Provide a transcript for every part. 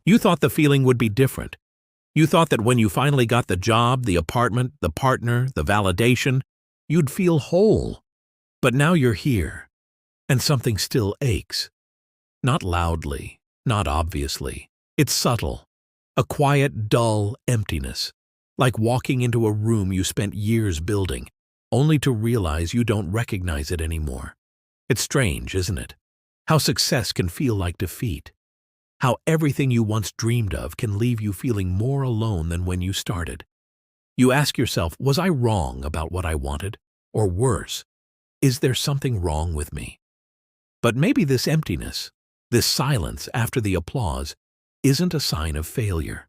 You thought the feeling would be different. You thought that when you finally got the job, the apartment, the partner, the validation, you'd feel whole. But now you're here, and something still aches. Not loudly, not obviously. It's subtle. A quiet, dull emptiness, like walking into a room you spent years building, only to realize you don't recognize it anymore. It's strange, isn't it? How success can feel like defeat. How everything you once dreamed of can leave you feeling more alone than when you started. You ask yourself, was I wrong about what I wanted? Or worse, is there something wrong with me? But maybe this emptiness, this silence after the applause, isn't a sign of failure.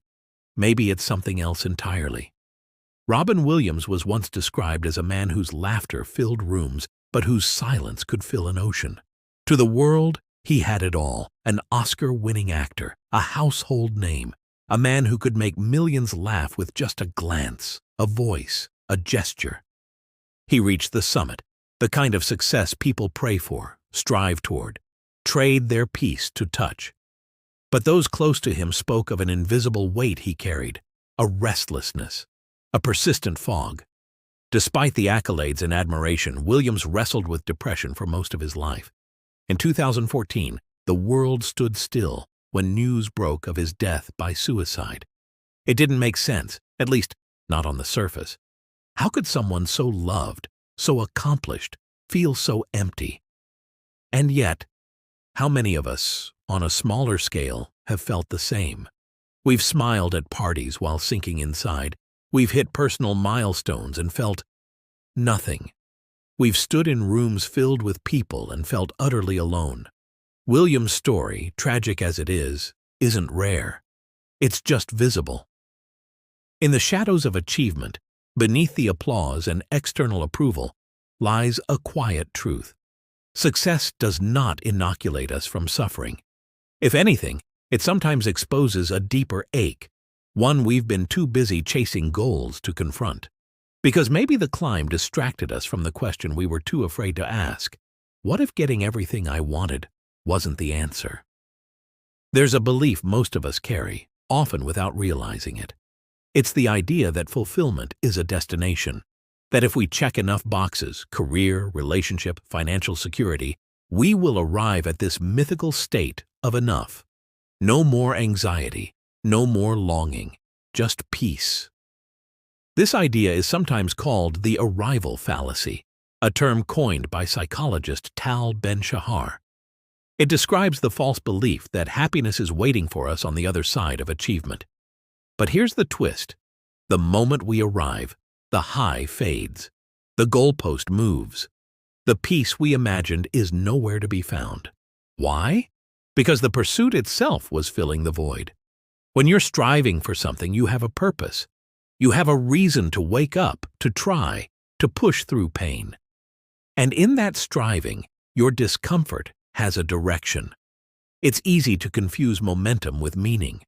Maybe it's something else entirely. Robin Williams was once described as a man whose laughter filled rooms, but whose silence could fill an ocean. To the world, he had it all: an Oscar-winning actor, a household name, a man who could make millions laugh with just a glance, a voice, a gesture. He reached the summit, the kind of success people pray for, strive toward, trade their peace to touch. But those close to him spoke of an invisible weight he carried, a restlessness, a persistent fog. Despite the accolades and admiration, Williams wrestled with depression for most of his life. In 2014, the world stood still when news broke of his death by suicide. It didn't make sense, at least not on the surface. How could someone so loved, so accomplished, feel so empty? And yet, how many of us, on a smaller scale, have felt the same? We've smiled at parties while sinking inside. We've hit personal milestones and felt nothing. We've stood in rooms filled with people and felt utterly alone. William's story, tragic as it is, isn't rare. It's just visible. In the shadows of achievement, beneath the applause and external approval, lies a quiet truth. Success does not inoculate us from suffering. If anything, it sometimes exposes a deeper ache, one we've been too busy chasing goals to confront. Because maybe the climb distracted us from the question we were too afraid to ask: what if getting everything I wanted wasn't the answer? There's a belief most of us carry, often without realizing it. It's the idea that fulfillment is a destination, that if we check enough boxes, career, relationship, financial security, we will arrive at this mythical state of enough. No more anxiety, no more longing, just peace. This idea is sometimes called the arrival fallacy, a term coined by psychologist Tal Ben-Shahar. It describes the false belief that happiness is waiting for us on the other side of achievement. But here's the twist. The moment we arrive, the high fades. The goalpost moves. The peace we imagined is nowhere to be found. Why? Because the pursuit itself was filling the void. When you're striving for something, you have a purpose. You have a reason to wake up, to try, to push through pain. And in that striving, your discomfort has a direction. It's easy to confuse momentum with meaning.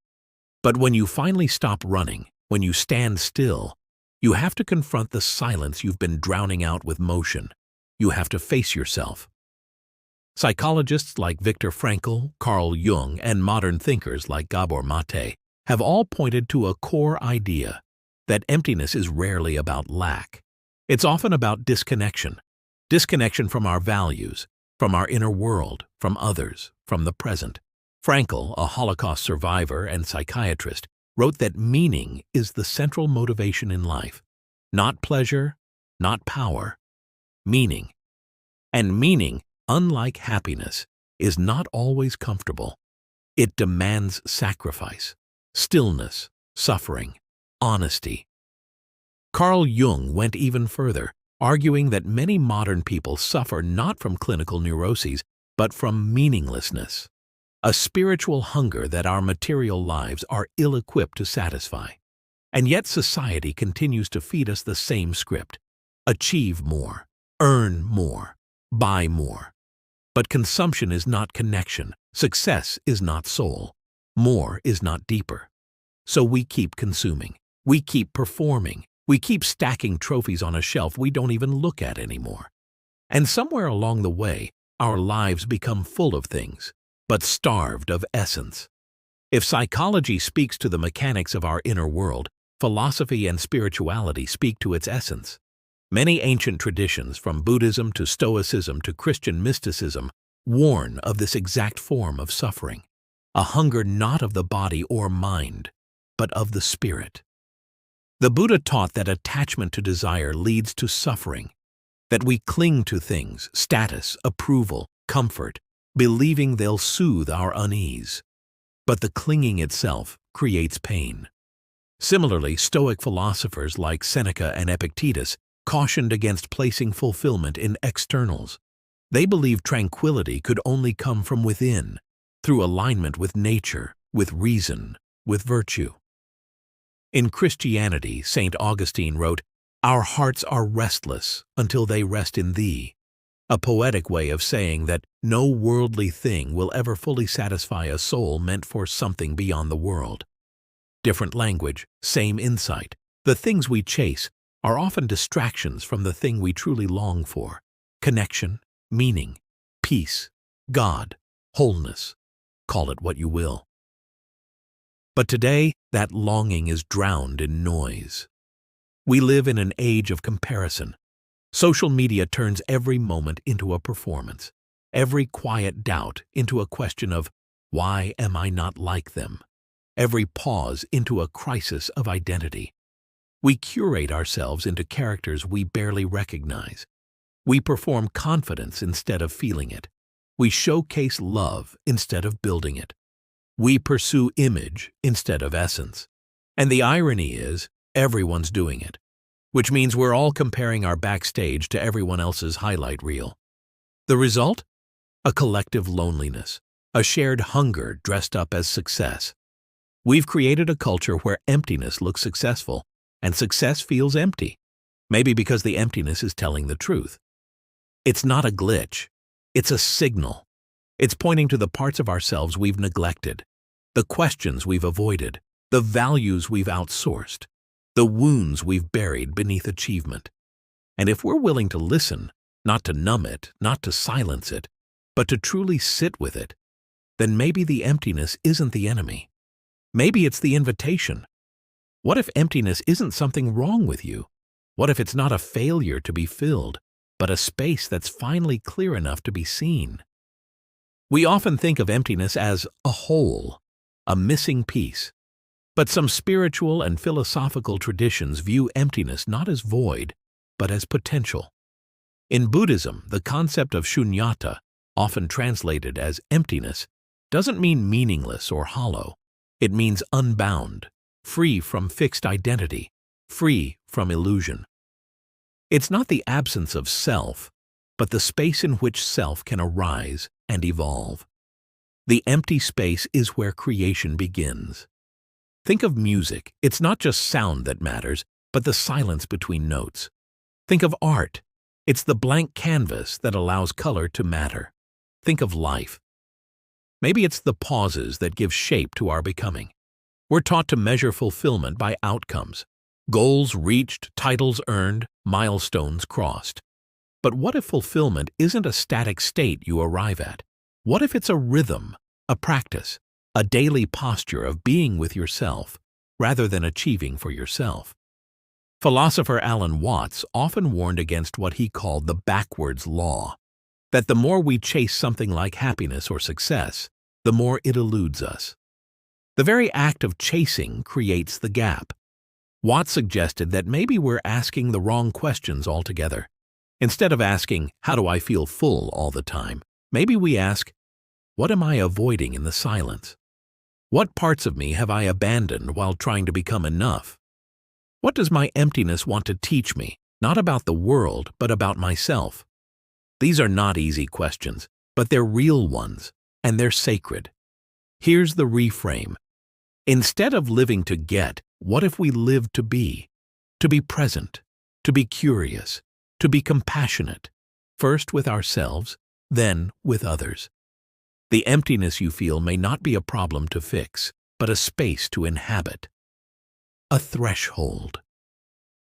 But when you finally stop running, when you stand still, you have to confront the silence you've been drowning out with motion. You have to face yourself. Psychologists like Viktor Frankl, Carl Jung, and modern thinkers like Gabor Mate have all pointed to a core idea: that emptiness is rarely about lack. It's often about disconnection. Disconnection from our values, from our inner world, from others, from the present. Frankl, a Holocaust survivor and psychiatrist, wrote that meaning is the central motivation in life. Not pleasure, not power. Meaning. And meaning, unlike happiness, is not always comfortable. It demands sacrifice, stillness, suffering, honesty. Carl Jung went even further, arguing that many modern people suffer not from clinical neuroses, but from meaninglessness, a spiritual hunger that our material lives are ill-equipped to satisfy. And yet society continues to feed us the same script: achieve more, earn more, buy more. But consumption is not connection, success is not soul, more is not deeper. So we keep consuming, we keep performing, we keep stacking trophies on a shelf we don't even look at anymore. And somewhere along the way, our lives become full of things, but starved of essence. If psychology speaks to the mechanics of our inner world, philosophy and spirituality speak to its essence. Many ancient traditions, from Buddhism to Stoicism to Christian mysticism, warn of this exact form of suffering, a hunger not of the body or mind, but of the spirit. The Buddha taught that attachment to desire leads to suffering, that we cling to things, status, approval, comfort, believing they'll soothe our unease. But the clinging itself creates pain. Similarly, Stoic philosophers like Seneca and Epictetus cautioned against placing fulfillment in externals. They believed tranquility could only come from within, through alignment with nature, with reason, with virtue. In Christianity, St. Augustine wrote, "Our hearts are restless until they rest in Thee," a poetic way of saying that no worldly thing will ever fully satisfy a soul meant for something beyond the world. Different language, same insight. The things we chase are often distractions from the thing we truly long for: connection, meaning, peace, God, wholeness. Call it what you will. But today, that longing is drowned in noise. We live in an age of comparison. Social media turns every moment into a performance, every quiet doubt into a question of, why am I not like them? Every pause into a crisis of identity. We curate ourselves into characters we barely recognize. We perform confidence instead of feeling it. We showcase love instead of building it. We pursue image instead of essence. And the irony is, everyone's doing it, which means we're all comparing our backstage to everyone else's highlight reel. The result? A collective loneliness, a shared hunger dressed up as success. We've created a culture where emptiness looks successful, and success feels empty, maybe because the emptiness is telling the truth. It's not a glitch. It's a signal. It's pointing to the parts of ourselves we've neglected, the questions we've avoided, the values we've outsourced, the wounds we've buried beneath achievement. And if we're willing to listen, not to numb it, not to silence it, but to truly sit with it, then maybe the emptiness isn't the enemy. Maybe it's the invitation. What if emptiness isn't something wrong with you? What if it's not a failure to be filled, but a space that's finally clear enough to be seen? We often think of emptiness as a hole, a missing piece. But some spiritual and philosophical traditions view emptiness not as void, but as potential. In Buddhism, the concept of shunyata, often translated as emptiness, doesn't mean meaningless or hollow. It means unbound, free from fixed identity, free from illusion. It's not the absence of self, but the space in which self can arise and evolve. The empty space is where creation begins. Think of music. It's not just sound that matters, but the silence between notes. Think of art. It's the blank canvas that allows color to matter. Think of life. Maybe it's the pauses that give shape to our becoming. We're taught to measure fulfillment by outcomes. Goals reached, titles earned, milestones crossed. But what if fulfillment isn't a static state you arrive at? What if it's a rhythm, a practice, a daily posture of being with yourself, rather than achieving for yourself? Philosopher Alan Watts often warned against what he called the backwards law, that the more we chase something like happiness or success, the more it eludes us. The very act of chasing creates the gap. Watts suggested that maybe we're asking the wrong questions altogether. Instead of asking, "How do I feel full?" all the time, maybe we ask, "What am I avoiding in the silence? What parts of me have I abandoned while trying to become enough? What does my emptiness want to teach me, not about the world, but about myself?" These are not easy questions, but they're real ones, and they're sacred. Here's the reframe. Instead of living to get, what if we lived to be present, to be curious, to be compassionate, first with ourselves, then with others? The emptiness you feel may not be a problem to fix, but a space to inhabit. A threshold.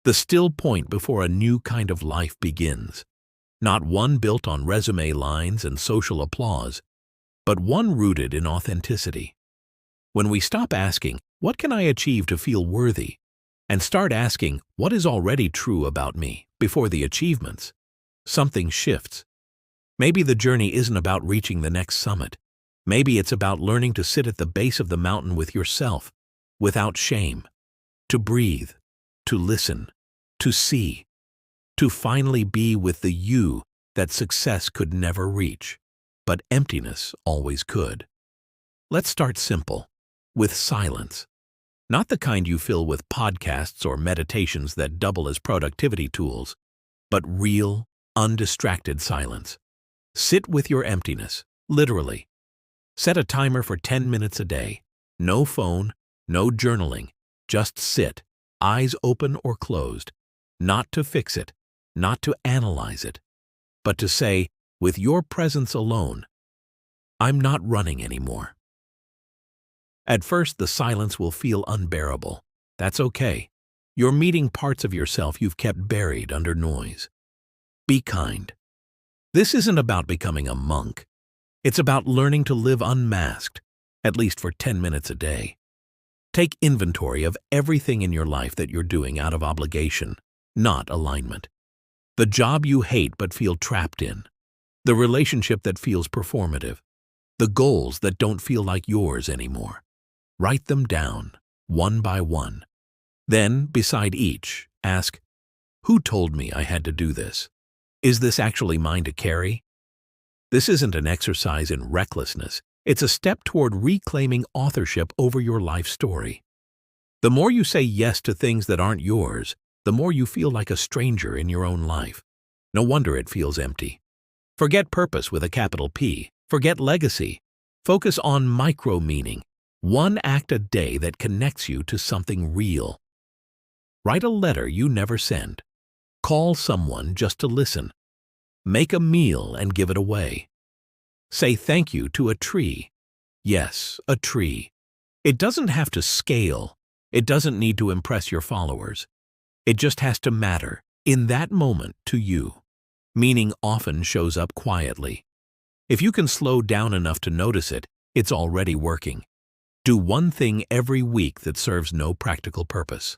The still point before a new kind of life begins. Not one built on resume lines and social applause, but one rooted in authenticity. When we stop asking, "What can I achieve to feel worthy?" and start asking, "What is already true about me?" before the achievements, something shifts. Maybe the journey isn't about reaching the next summit. Maybe it's about learning to sit at the base of the mountain with yourself, without shame, to breathe, to listen, to see, to finally be with the you that success could never reach, but emptiness always could. Let's start simple, with silence. Not the kind you fill with podcasts or meditations that double as productivity tools, but real, undistracted silence. Sit with your emptiness, literally. Set a timer for 10 minutes a day. No phone, no journaling. Just sit, eyes open or closed. Not to fix it, not to analyze it, but to say, with your presence alone, "I'm not running anymore." At first, the silence will feel unbearable. That's okay. You're meeting parts of yourself you've kept buried under noise. Be kind. This isn't about becoming a monk. It's about learning to live unmasked, at least for 10 minutes a day. Take inventory of everything in your life that you're doing out of obligation, not alignment. The job you hate but feel trapped in. The relationship that feels performative. The goals that don't feel like yours anymore. Write them down, one by one. Then, beside each, ask, "Who told me I had to do this? Is this actually mine to carry?" This isn't an exercise in recklessness. It's a step toward reclaiming authorship over your life story. The more you say yes to things that aren't yours, the more you feel like a stranger in your own life. No wonder it feels empty. Forget purpose with a capital P. Forget legacy. Focus on micro-meaning. One act a day that connects you to something real. Write a letter you never send. Call someone just to listen. Make a meal and give it away. Say thank you to a tree. Yes, a tree. It doesn't have to scale. It doesn't need to impress your followers. It just has to matter, in that moment, to you. Meaning often shows up quietly. If you can slow down enough to notice it, it's already working. Do one thing every week that serves no practical purpose.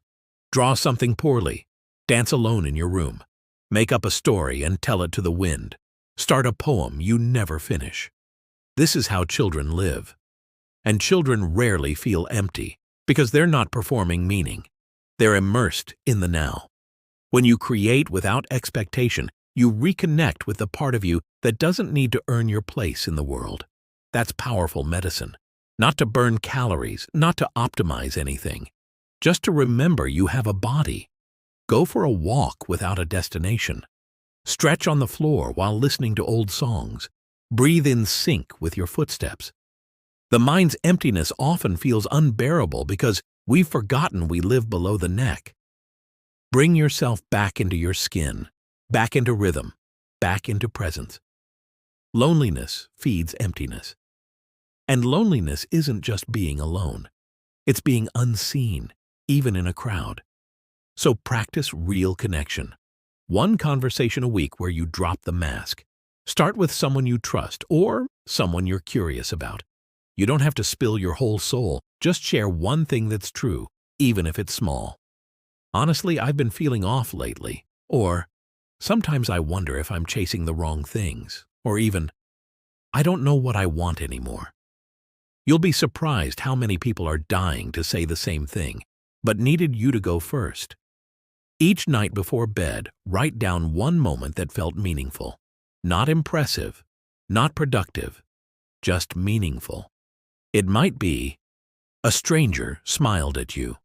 Draw something poorly. Dance alone in your room. Make up a story and tell it to the wind. Start a poem you never finish. This is how children live. And children rarely feel empty because they're not performing meaning. They're immersed in the now. When you create without expectation, you reconnect with the part of you that doesn't need to earn your place in the world. That's powerful medicine. Not to burn calories, not to optimize anything. Just to remember you have a body. Go for a walk without a destination. Stretch on the floor while listening to old songs. Breathe in sync with your footsteps. The mind's emptiness often feels unbearable because we've forgotten we live below the neck. Bring yourself back into your skin, back into rhythm, back into presence. Loneliness feeds emptiness. And loneliness isn't just being alone. It's being unseen, even in a crowd. So practice real connection. One conversation a week where you drop the mask. Start with someone you trust or someone you're curious about. You don't have to spill your whole soul. Just share one thing that's true, even if it's small. "Honestly, I've been feeling off lately." Or, "Sometimes I wonder if I'm chasing the wrong things." Or even, "I don't know what I want anymore." You'll be surprised how many people are dying to say the same thing, but needed you to go first. Each night before bed, write down one moment that felt meaningful. Not impressive, not productive, just meaningful. It might be, a stranger smiled at you.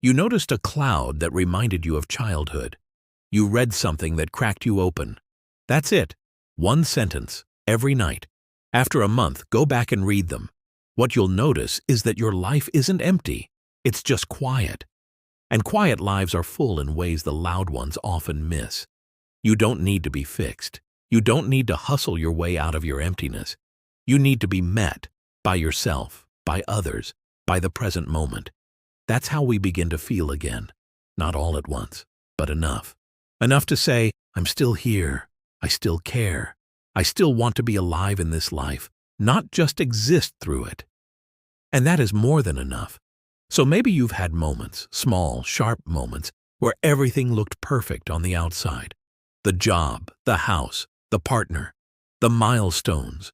You noticed a cloud that reminded you of childhood. You read something that cracked you open. That's it. One sentence, every night. After a month, go back and read them. What you'll notice is that your life isn't empty. It's just quiet. And quiet lives are full in ways the loud ones often miss. You don't need to be fixed. You don't need to hustle your way out of your emptiness. You need to be met by yourself, by others, by the present moment. That's how we begin to feel again. Not all at once, but enough. Enough to say, "I'm still here. I still care. I still want to be alive in this life, not just exist through it." And that is more than enough. So maybe you've had moments, small, sharp moments, where everything looked perfect on the outside. The job, the house, the partner, the milestones.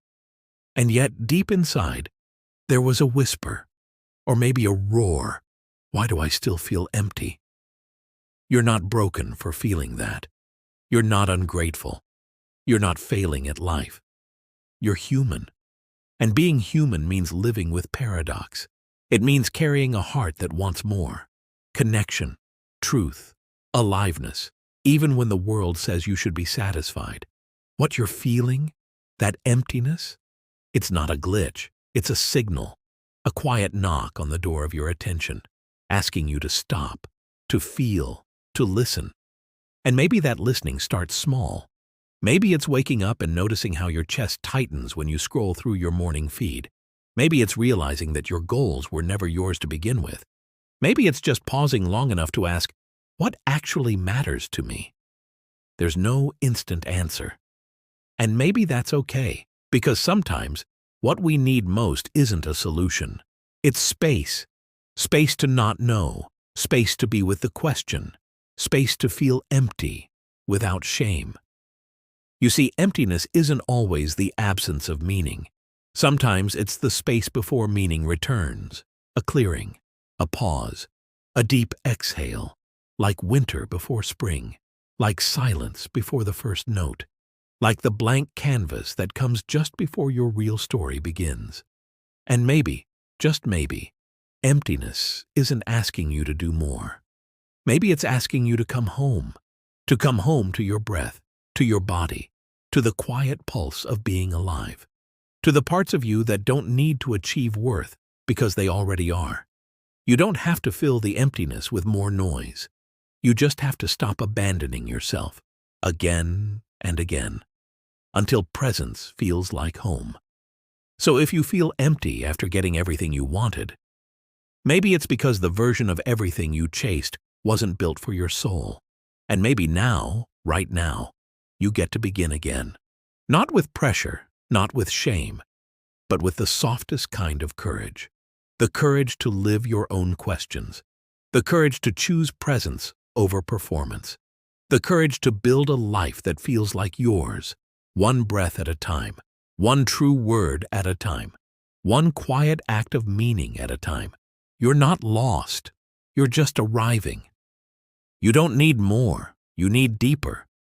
And yet, deep inside, there was a whisper, or maybe a roar. Why do I still feel empty? You're not broken for feeling that. You're not ungrateful. You're not failing at life. You're human. And being human means living with paradox. It means carrying a heart that wants more. Connection, truth, aliveness, even when the world says you should be satisfied. What you're feeling, that emptiness, it's not a glitch. It's a signal, a quiet knock on the door of your attention, asking you to stop, to feel, to listen. And maybe that listening starts small. Maybe it's waking up and noticing how your chest tightens when you scroll through your morning feed. Maybe it's realizing that your goals were never yours to begin with. Maybe it's just pausing long enough to ask, what actually matters to me? There's no instant answer. And maybe that's okay, because sometimes what we need most isn't a solution. It's space. Space to not know. Space to be with the question. Space to feel empty without shame. You see, emptiness isn't always the absence of meaning. Sometimes it's the space before meaning returns, a clearing, a pause, a deep exhale, like winter before spring, like silence before the first note, like the blank canvas that comes just before your real story begins. And maybe, just maybe, emptiness isn't asking you to do more. Maybe it's asking you to come home to your breath, to your body, to the quiet pulse of being alive, to the parts of you that don't need to achieve worth because they already are. You don't have to fill the emptiness with more noise. You just have to stop abandoning yourself again and again until presence feels like home. So if you feel empty after getting everything you wanted, maybe it's because the version of everything you chased wasn't built for your soul. And maybe now, right now, you get to begin again. Not with pressure, not with shame, but with the softest kind of courage. The courage to live your own questions. The courage to choose presence over performance. The courage to build a life that feels like yours, one breath at a time, one true word at a time, one quiet act of meaning at a time. You're not lost. You're just arriving. You don't need more. You need deeper.